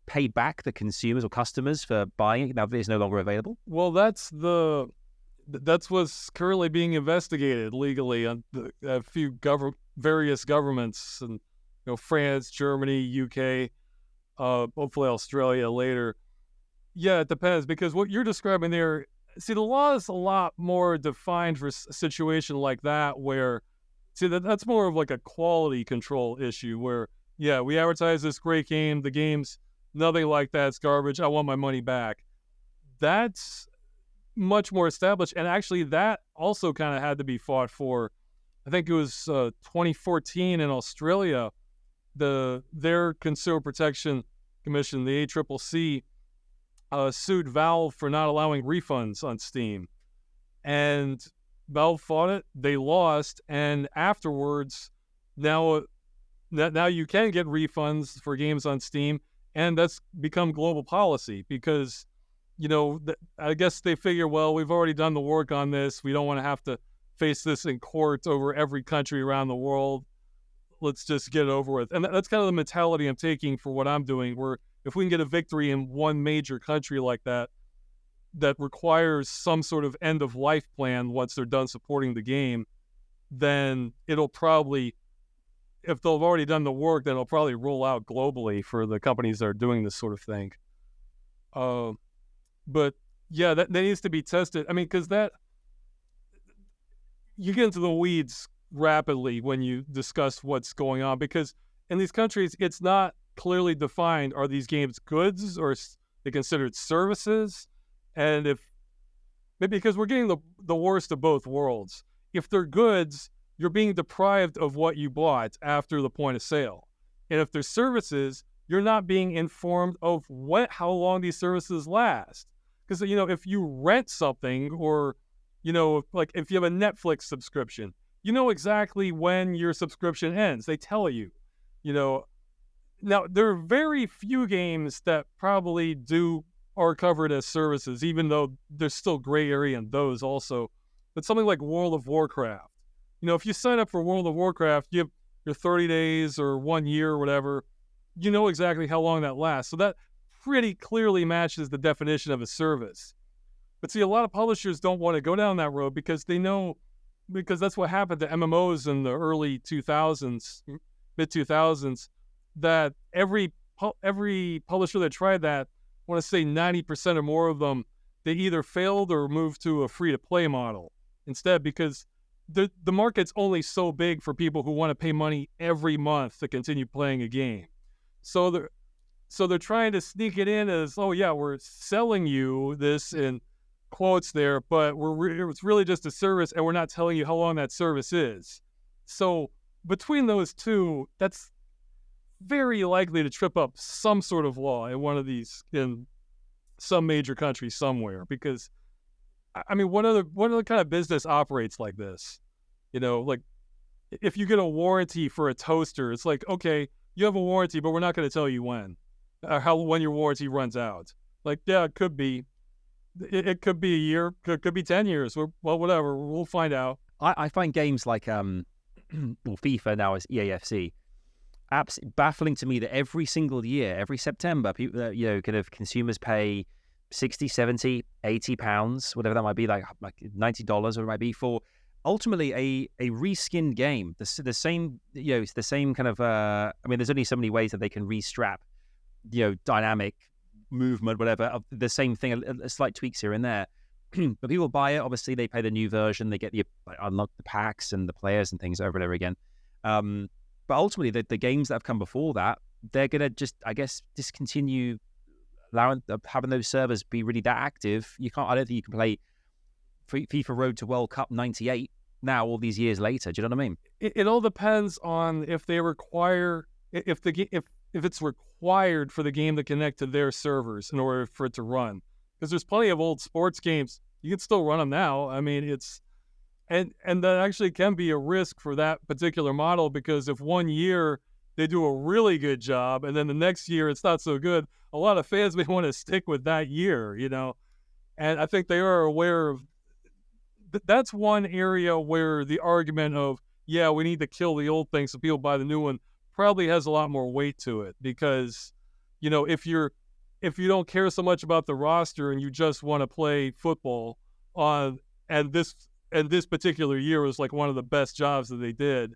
pay back the consumers or customers for buying it now that it's no longer available? Well, that's what's currently being investigated legally on a few various governments, and France, Germany, UK, hopefully Australia later. Yeah, it depends, because what you're describing there, see, the law is a lot more defined for a situation like that, where that's more of like a quality control issue where, yeah, we advertise this great game, the game's nothing like that, it's garbage, I want my money back. That's much more established, and actually that also kind of had to be fought for. I think it was 2014 in Australia, their Consumer Protection Commission, the ACCC, sued Valve for not allowing refunds on Steam. And Valve fought it, they lost, and afterwards, now you can get refunds for games on Steam, and that's become global policy because, I guess they figure, well, we've already done the work on this, we don't want to have to face this in court over every country around the world. Let's just get it over with. And that's kind of the mentality I'm taking for what I'm doing, where if we can get a victory in one major country like that requires some sort of end-of-life plan once they're done supporting the game, then it'll probably, if they've already done the work, then it'll probably roll out globally for the companies that are doing this sort of thing. But, yeah, that needs to be tested. I mean, because you get into the weeds rapidly when you discuss what's going on, because in these countries, it's not clearly defined. Are these games goods or are they considered services? And because we're getting the worst of both worlds. If they're goods, you're being deprived of what you bought after the point of sale. And if they're services, you're not being informed of how long these services last. Because, if you rent something or, like if you have a Netflix subscription, you know exactly when your subscription ends. They tell you, Now, there are very few games that probably are covered as services, even though there's still gray area in those also. But something like World of Warcraft, if you sign up for World of Warcraft, you have your 30 days or 1 year or whatever, you know exactly how long that lasts. So that pretty clearly matches the definition of a service. But see, a lot of publishers don't want to go down that road because they know, because that's what happened to MMOs in the early 2000s, mid-2000s, that every publisher that tried that, I want to say 90% or more of them, they either failed or moved to a free-to-play model instead, because the market's only so big for people who want to pay money every month to continue playing a game. So they're trying to sneak it in as, oh yeah, we're selling you this in quotes there, but it's really just a service, and we're not telling you how long that service is. So between those two, that's very likely to trip up some sort of law in some major country somewhere, because I mean, what other kind of business operates like this? Like if you get a warranty for a toaster, it's like, okay, you have a warranty, but we're not going to tell you when your warranty runs out. Like, yeah, it could be. It could be a year, could be 10 years. Well, whatever, we'll find out. I find games like FIFA now is EAFC absolutely baffling to me, that every single year, every September, people, kind of consumers pay 60, 70, 80 pounds, whatever that might be, like $90 or it might be, for ultimately a reskinned game. The same, it's the same kind of, I mean, there's only so many ways that they can restrap, dynamic movement, whatever, of the same thing, a slight tweaks here and there. But people buy it. Obviously, they pay the new version. They get the unlock the packs and the players and things over and over again. But ultimately, the games that have come before that, they're gonna just, I guess, discontinue having those servers be really that active. I don't think you can play FIFA Road to World Cup '98 now, all these years later. Do you know what I mean? It all depends on if they require if it's required for the game to connect to their servers in order for it to run. Because there's plenty of old sports games you can still run them now. I mean, and that actually can be a risk for that particular model, because if one year they do a really good job and then the next year it's not so good, a lot of fans may want to stick with that year, And I think they are aware of that's one area where the argument of, yeah, we need to kill the old thing so people buy the new one probably has a lot more weight to it, because, if you don't care so much about the roster and you just want to play football and this particular year was like one of the best jobs that they did,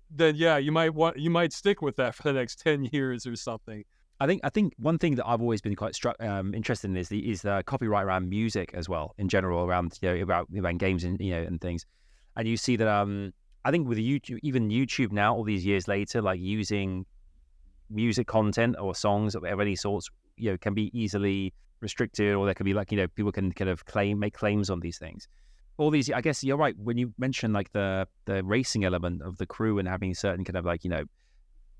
then yeah, you might stick with that for the next 10 years or something. I think one thing that I've always been quite interested in is the copyright around music as well, in general, around about games and and things. And you see that I think with YouTube now, all these years later, like using music content or songs of any sorts, can be easily restricted, or there can be people can kind of make claims on these things. All these, I guess you're right when you mention like the racing element of the crew and having certain kind of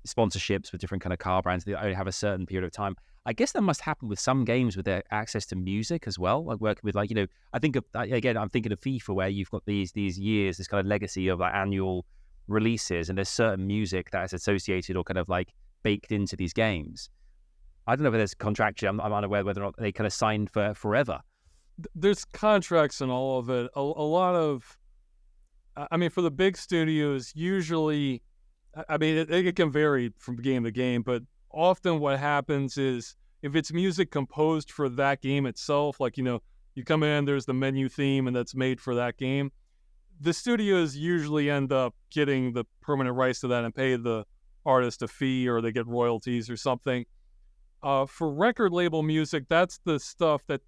sponsorships with different kind of car brands that only have a certain period of time. I guess that must happen with some games with their access to music as well. Like working with I think of, again, I'm thinking of FIFA, where you've got these years, this kind of legacy of annual releases, and there's certain music that is associated or kind of baked into these games. I don't know if there's contractually, I'm unaware whether or not they kind of signed for forever. There's contracts and all of it. A lot of, for the big studios, usually, it can vary from game to game, but often what happens is if it's music composed for that game itself, you come in, there's the menu theme and that's made for that game, the studios usually end up getting the permanent rights to that and pay the artist a fee, or they get royalties or something. For record label music, that's the stuff that,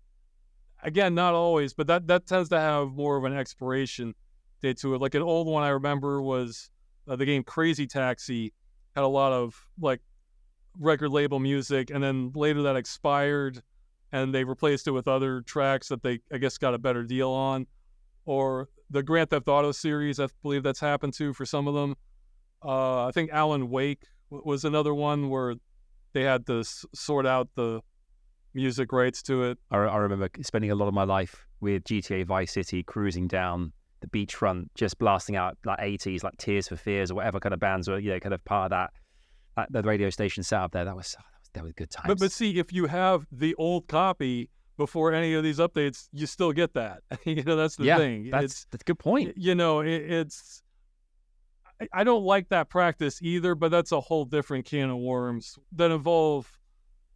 again, not always, but that tends to have more of an expiration date to it. Like an old one I remember was the game Crazy Taxi had a lot of record label music, and then later that expired and they replaced it with other tracks that they, I guess, got a better deal on. Or the Grand Theft Auto series, I believe that's happened to for some of them. I think Alan Wake was another one where they had to sort out the music rights to it. I remember spending a lot of my life with GTA Vice City, cruising down the beachfront, just blasting out 80s, like Tears for Fears or whatever kind of bands were, kind of part of that the radio station set up there. That was good times. But see, if you have the old copy before any of these updates, you still get that. That's the thing. That's a good point. It's I don't like that practice either, but that's a whole different can of worms that involve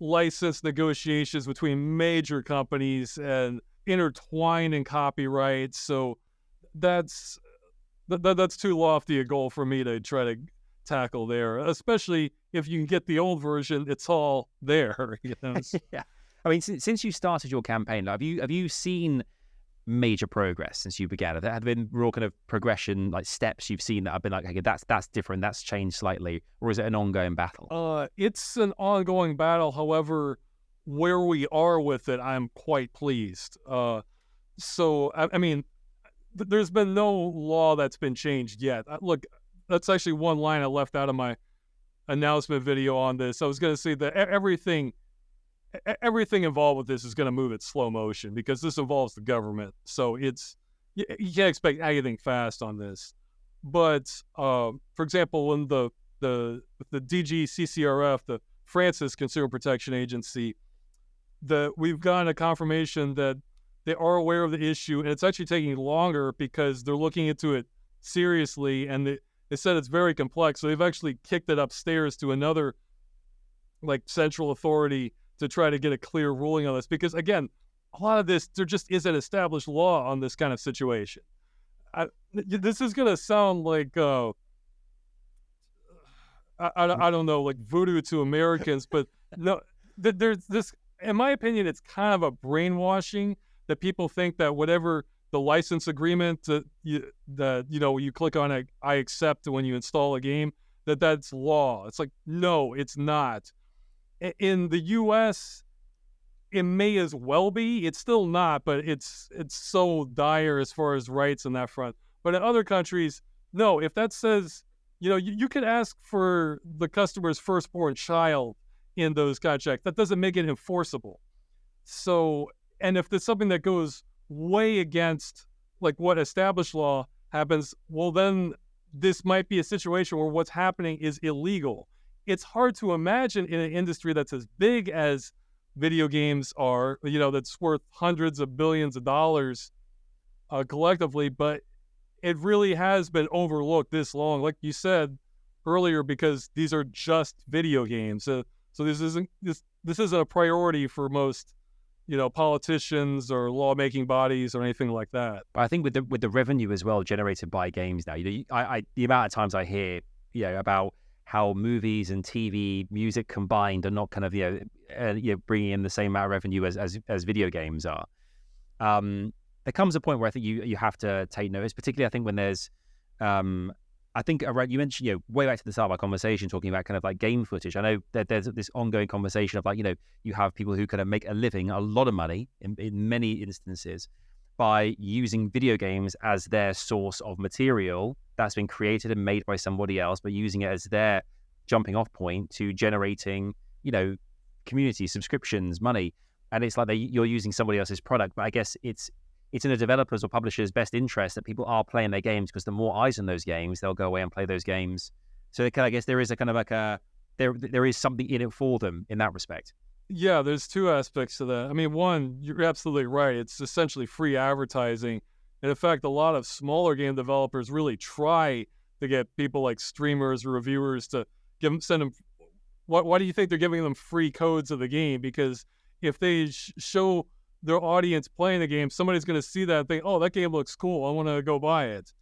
license negotiations between major companies and intertwined in copyright. So that's too lofty a goal for me to try to tackle there, especially if you can get the old version. It's all there. Yeah. Since you started your campaign, have you seen major progress since you began? Have there been real kind of progression, steps you've seen that have been okay, that's different, that's changed slightly, or is it an ongoing battle? It's an ongoing battle. However, where we are with it, I'm quite pleased. There's been no law that's been changed yet. Look, that's actually one line I left out of my announcement video on this. I was going to say that everything involved with this is going to move at slow motion, because this involves the government. So you can't expect anything fast on this. But for example, when the DGCCRF, the France's Consumer Protection Agency, we've gotten a confirmation that they are aware of the issue, and it's actually taking longer because they're looking into it seriously, and they said it's very complex. So they've actually kicked it upstairs to another central authority to try to get a clear ruling on this, because again, a lot of this, there just isn't established law on this kind of situation. This is going to sound like I don't know, like voodoo to Americans, but no, there's this. in my opinion, it's kind of a brainwashing that people think that whatever the license agreement that you click on, I accept when you install a game, that's law. It's like, no, it's not. In the U.S., it may as well be. It's still not, but it's so dire as far as rights on that front. But in other countries, no. If that says, you could ask for the customer's firstborn child in those contracts. That doesn't make it enforceable. So, and if there's something that goes way against like what established law happens, well, then this might be a situation where what's happening is illegal. It's hard to imagine in an industry that's as big as video games are, that's worth hundreds of billions of dollars collectively, but it really has been overlooked this long, like you said earlier, because these are just video games. So this isn't a priority for most, politicians or lawmaking bodies or anything like that. But I think with the revenue as well generated by games now, the amount of times I hear, about how movies and TV, music combined are not kind of bringing in the same amount of revenue as video games are. There comes a point where I think you have to take notice, particularly I think when there's, I think around, you mentioned, way back to the start of our conversation, talking about kind of like game footage. I know that there's this ongoing conversation of like, you have people who kind of make a living, a lot of money in many instances by using video games as their source of material that's been created and made by somebody else, but using it as their jumping off point to generating, community subscriptions, money. And it's like you're using somebody else's product, but I guess it's in the developers or publishers' best interest that people are playing their games, because the more eyes on those games, they'll go away and play those games. So I guess there is a kind of like there is something in it for them in that respect. Yeah, there's two aspects to that. I mean, one, you're absolutely right. It's essentially free advertising. And in fact, a lot of smaller game developers really try to get people like streamers or reviewers to send them. Why do you think they're giving them free codes of the game? Because if they show their audience playing the game, somebody's going to see that and think, oh, that game looks cool, I want to go buy it.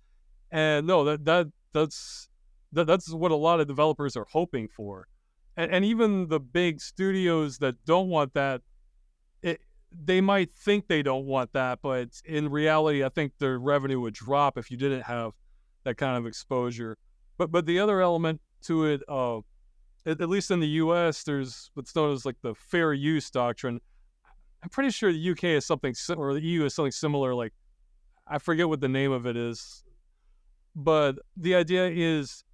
And no, that's what a lot of developers are hoping for. And even the big studios that don't want that, they might think they don't want that, but in reality, I think their revenue would drop if you didn't have that kind of exposure. But the other element to it, at least in the U.S., there's what's known as like the fair use doctrine. I'm pretty sure the UK is something, or the EU is something similar. Like, I forget what the name of it is, but the idea is,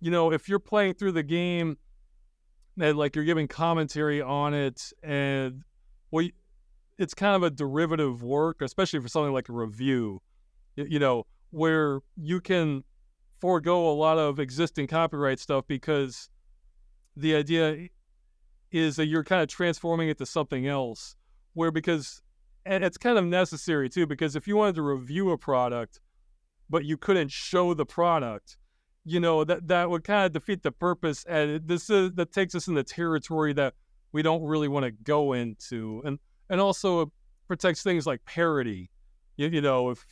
if you're playing through the game and like you're giving commentary on it, and it's kind of a derivative work, especially for something like a review, where you can forego a lot of existing copyright stuff, because the idea is that you're kind of transforming it to something else, and it's kind of necessary too, because if you wanted to review a product, but you couldn't show the product, that would kind of defeat the purpose. And that takes us in the territory that we don't really want to go into. And also it protects things like parody, if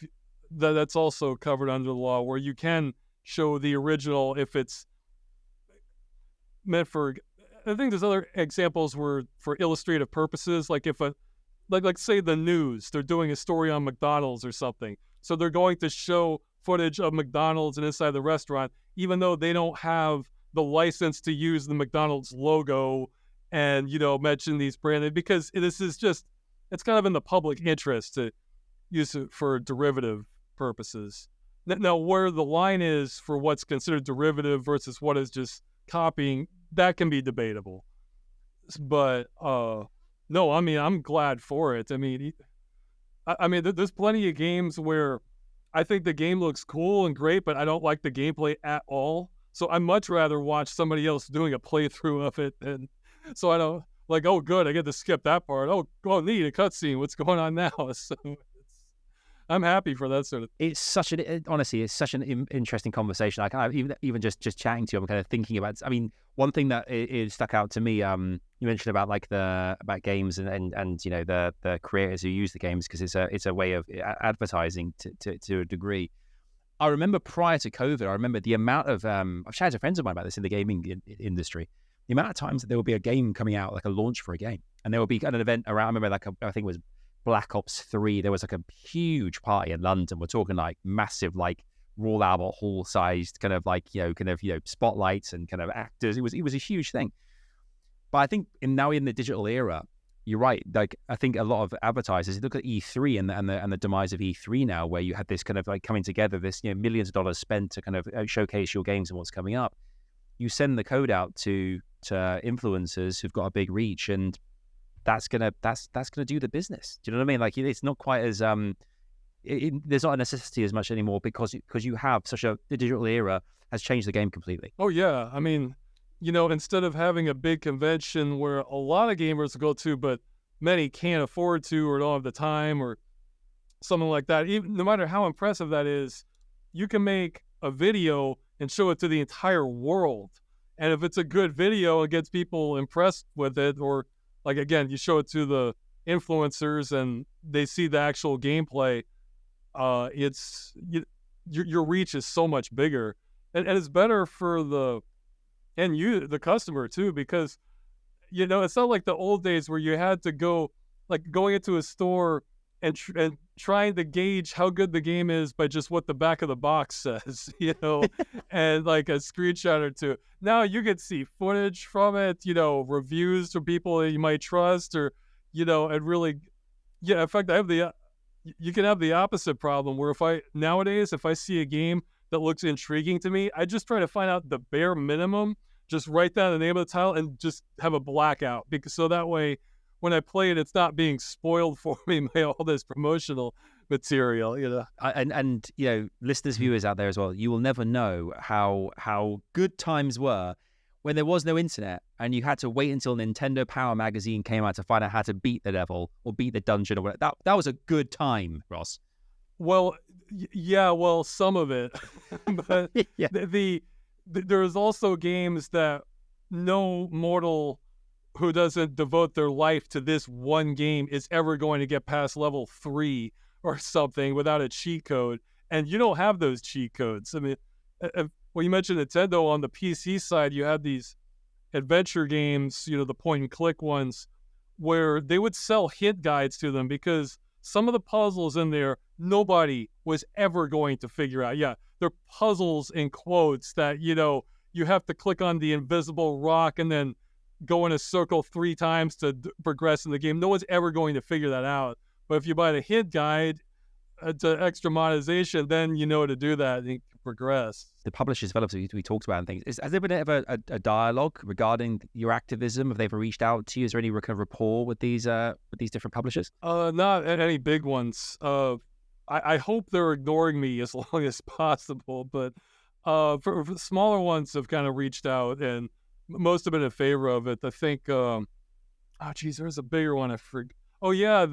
that's also covered under the law, where you can show the original if it's meant for. I think there's other examples where for illustrative purposes, like if like say the news, they're doing a story on McDonald's or something. So they're going to show footage of McDonald's and inside the restaurant, even though they don't have the license to use the McDonald's logo and, mention these branded, because this is just, it's kind of in the public interest to use it for derivative purposes. Now, where the line is for what's considered derivative versus what is just copying, that can be debatable. But no, I mean, I'm glad for it. I mean, there's plenty of games where I think the game looks cool and great, but I don't like the gameplay at all. So I'd much rather watch somebody else doing a playthrough of it. And so I don't like, oh, good, I get to skip that part. Oh, neat, a cutscene. What's going on now? So I'm happy for that sort of. It's such an interesting conversation. I kind of even just chatting to you, I'm kind of thinking about. I mean, one thing that is stuck out to me. You mentioned about like about games and the creators who use the games, because it's a way of advertising to a degree. I remember prior to COVID, I remember the amount of I've chatted to friends of mine about this in the gaming industry. The amount of times that there will be a game coming out, like a launch for a game, and there would be an event around. I remember I think it was Black Ops 3. There was like a huge party in London. We're talking like massive, like Royal Albert Hall sized kind of like spotlights and kind of actors. It was a huge thing. But I think now in the digital era, you're right. Like I think a lot of advertisers look at E3 and the demise of E3 now, where you had this kind of like coming together, this millions of dollars spent to kind of showcase your games and what's coming up. You send the code out to influencers who've got a big reach, and that's gonna do the business. Do you know what I mean? Like it's not quite as there's not a necessity as much anymore because you have the digital era has changed the game completely. Oh yeah, I mean, instead of having a big convention where a lot of gamers go to, but many can't afford to or don't have the time or something like that, even no matter how impressive that is, you can make a video and show it to the entire world. And if it's a good video, it gets people impressed with it, or like, again, you show it to the influencers and they see the actual gameplay. Your reach is so much bigger, and it's better for the customer too, because it's not like the old days where you had to go, like going into a store and trying to gauge how good the game is by just what the back of the box says, and like a screenshot or two. Now you can see footage from it, reviews from people that you might trust, or and really, in fact, you can have the opposite problem where if I see a game that looks intriguing to me, I just try to find out the bare minimum, just write down the name of the title and just have a blackout, because so that way when I play it, it's not being spoiled for me by all this promotional material, And listeners, viewers out there as well, you will never know how good times were when there was no internet and you had to wait until Nintendo Power Magazine came out to find out how to beat the level or beat the dungeon or whatever. That was a good time, Ross. Well, yeah, some of it. But yeah. There's also games that no mortal who doesn't devote their life to this one game is ever going to get past level 3 or something without a cheat code. And you don't have those cheat codes. I mean, well, you mentioned Nintendo. On the PC side, you had these adventure games, the point and click ones, where they would sell hint guides to them because some of the puzzles in there, nobody was ever going to figure out. Yeah, they're puzzles in quotes that, you have to click on the invisible rock and then go in a circle 3 times to progress in the game. No one's ever going to figure that out. But if you buy the hint guide to extra monetization, then you know to do that and you can progress. The publishers, developers we talked about and things. Has there been ever a dialogue regarding your activism? Have they ever reached out to you? Is there any kind of rapport with these different publishers? Not any big ones. I hope they're ignoring me as long as possible. But for the smaller ones have kind of reached out, and most have been in favor of it. I think, there's a bigger one. I forget. Oh yeah,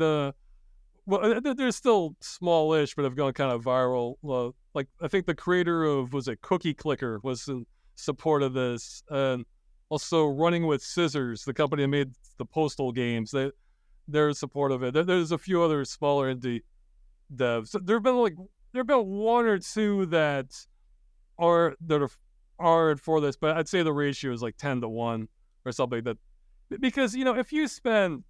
they're still smallish, but have gone kind of viral. Like I think the creator of Cookie Clicker was in support of this, and also Running with Scissors, the company that made the Postal games, they're in support of it. There's a few other smaller indie devs. There've been one or two that are for this, but I'd say the ratio is like 10-1 or something. That because if you spend,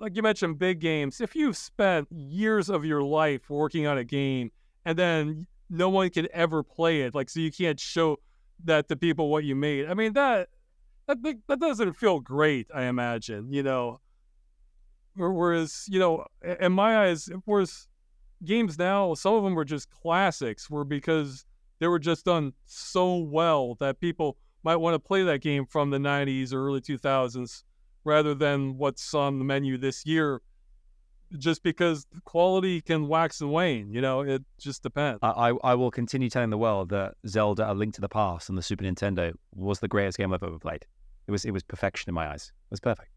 like you mentioned, big games, if you've spent years of your life working on a game and then no one can ever play it, like, so you can't show that to people what you made. I mean, that doesn't feel great, I imagine, Whereas, in my eyes, whereas games now, some of them were just classics, because they were just done so well that people might want to play that game from the 90s or early 2000s rather than what's on the menu this year, just because the quality can wax and wane. It just depends. I will continue telling the world that Zelda: A Link to the Past on the Super Nintendo was the greatest game I've ever played. It was perfection in my eyes. It was perfect.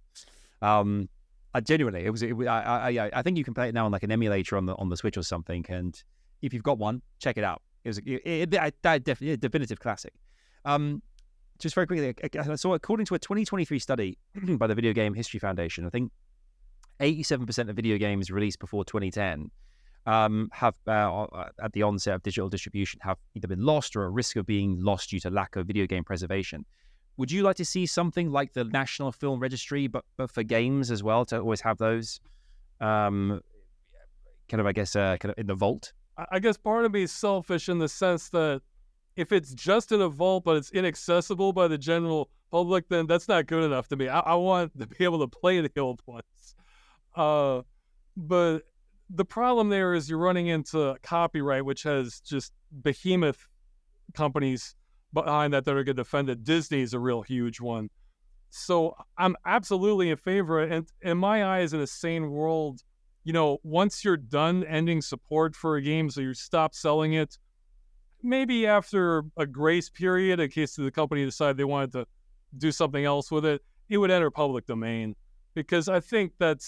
Genuinely, I think you can play it now on like an emulator on the Switch or something, and if you've got one, check it out. It was definitely a definitive classic. Just very quickly, so according to a 2023 study by the Video Game History Foundation, I think 87% of video games released before 2010 have, at the onset of digital distribution, have either been lost or at risk of being lost due to lack of video game preservation. Would you like to see something like the National Film Registry, but for games as well, to always have those kind of, I guess, kind of in the vault? I guess part of me is selfish in the sense that if it's just in a vault but it's inaccessible by the general public, then that's not good enough to me. I want to be able to play the old ones. But the problem there is you're running into copyright, which has just behemoth companies behind that are going to defend it. Disney's a real huge one. So I'm absolutely in favor of it. And in my eyes, in a sane world, once you're done ending support for a game, so you stop selling it, maybe after a grace period, in case the company decided they wanted to do something else with it, it would enter public domain. Because I think but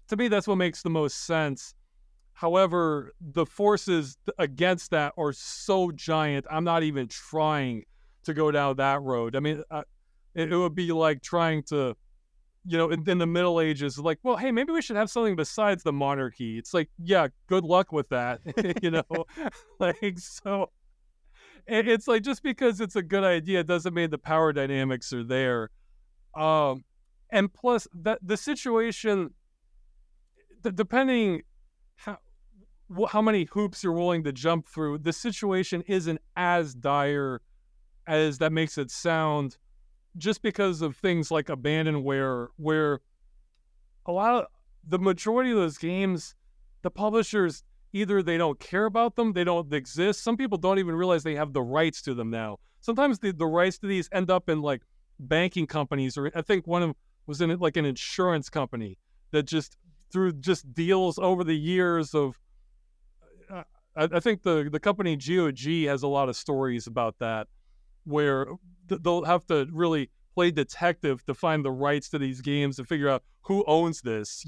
to me, that's what makes the most sense. However, the forces against that are so giant, I'm not even trying to go down that road. I mean, it would be like trying to, in the Middle Ages, like, well, hey, maybe we should have something besides the monarchy. It's like, yeah, good luck with that, like, so it's like, just because it's a good idea doesn't mean the power dynamics are there. And plus, that the situation, depending how many hoops you're willing to jump through, the situation isn't as dire as that makes it sound, just because of things like abandonware, where the majority of those games, the publishers, either they don't care about them, they don't exist. Some people don't even realize they have the rights to them now. Sometimes the rights to these end up in like banking companies, or I think one of them was in like an insurance company that just through just deals over the years of, I think the company GOG has a lot of stories about that, where they'll have to really play detective to find the rights to these games and figure out who owns this,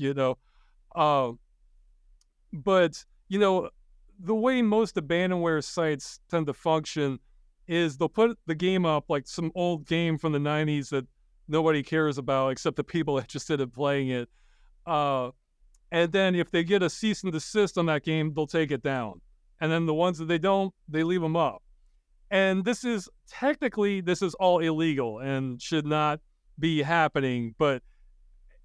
But, the way most abandonware sites tend to function is they'll put the game up, like some old game from the 90s that nobody cares about except the people interested in playing it. And then if they get a cease and desist on that game, they'll take it down. And then the ones that they don't, they leave them up. And this is all illegal and should not be happening, but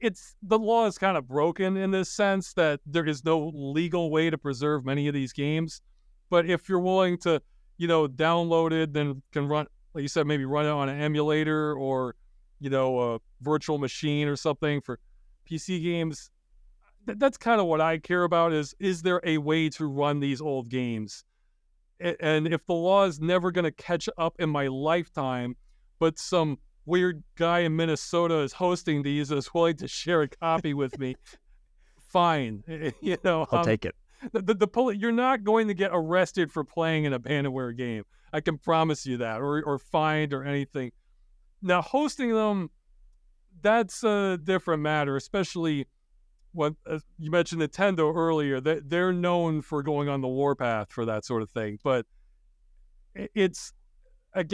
the law is kind of broken in this sense that there is no legal way to preserve many of these games. But if you're willing to, download it, then can run, like you said, maybe run it on an emulator or, a virtual machine or something for PC games. That's kind of what I care about is there a way to run these old games? And if the law is never going to catch up in my lifetime, but some weird guy in Minnesota is hosting these and is willing to share a copy with me, fine. I'll take it. You're not going to get arrested for playing an abandonware game. I can promise you that, or fined or anything. Now, hosting them, that's a different matter, especially when you mentioned Nintendo earlier. They're known for going on the warpath for that sort of thing. But it's a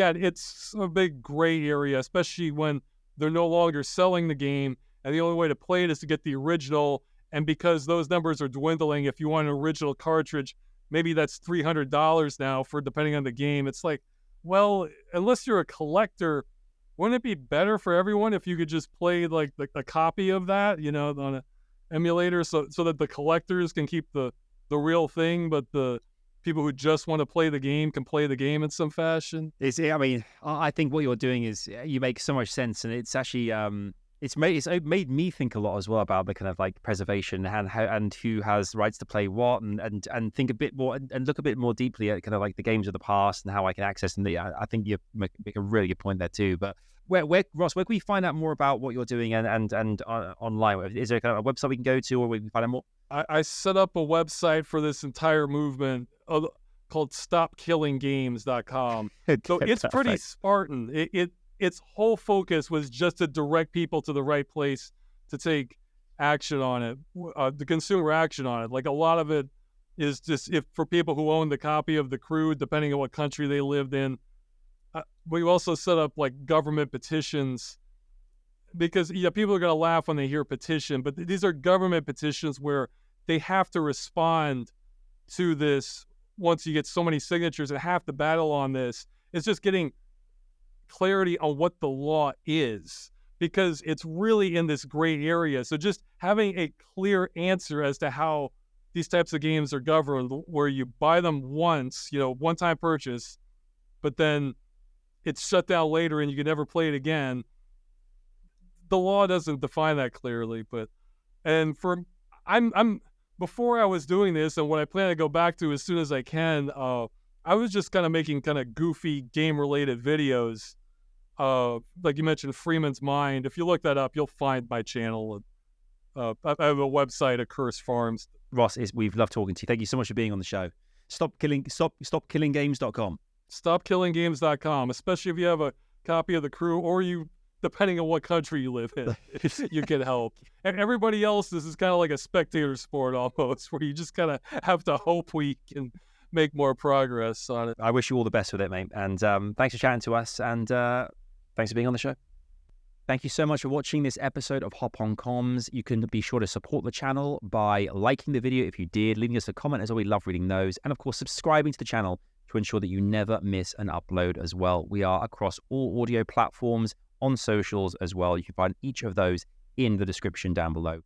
big gray area, especially when they're no longer selling the game, and the only way to play it is to get the original. And because those numbers are dwindling, if you want an original cartridge, maybe that's $300 now for depending on the game. It's like, well, unless you're a collector, wouldn't it be better for everyone if you could just play like a copy of that, on an emulator, so that the collectors can keep the real thing, but the people who just want to play the game can play the game in some fashion? I think what you're doing is, you make so much sense, and it's actually it's made me think a lot as well about the kind of like preservation and who has rights to play what, and think a bit more and look a bit more deeply at kind of like the games of the past and how I can access them. I think you make a really good point there too. But Ross, where can we find out more about what you're doing and online? Is there kind of a website we can go to, or we can find out more? I set up a website for this entire movement called StopKillingGames.com. So it's pretty Spartan. Its whole focus was just to direct people to the right place to take action on it, the consumer action on it. Like, a lot of it is just for people who own the copy of The Crew, depending on what country they lived in. We also set up like government petitions, because people are going to laugh when they hear petition, but these are government petitions where they have to respond to this once you get so many signatures, and half the battle on this is just getting clarity on what the law is, because it's really in this gray area. So just having a clear answer as to how these types of games are governed, where you buy them once, one-time purchase, but then it's shut down later and you can never play it again. The law doesn't define that clearly, I'm before I was doing this, and what I plan to go back to as soon as I can, I was just kind of making kind of goofy game-related videos. Like you mentioned, Freeman's Mind. If you look that up, you'll find my channel. I have a website, Accursed Farms. Ross, we've loved talking to you. Thank you so much for being on the show. StopKillingGames.com. StopKillingGames.com, especially if you have a copy of The Crew, or you, depending on what country you live in, you can help. And everybody else, this is kind of like a spectator sport almost, where you just kind of have to hope we can make more progress on it. I wish you all the best with it, mate. And thanks for chatting to us, and thanks for being on the show. Thank you so much for watching this episode of Hop on Comms. You can be sure to support the channel by liking the video if you did, leaving us a comment as well. We love reading those. And of course, subscribing to the channel to ensure that you never miss an upload as well. We are across all audio platforms, on socials as well. You can find each of those in the description down below.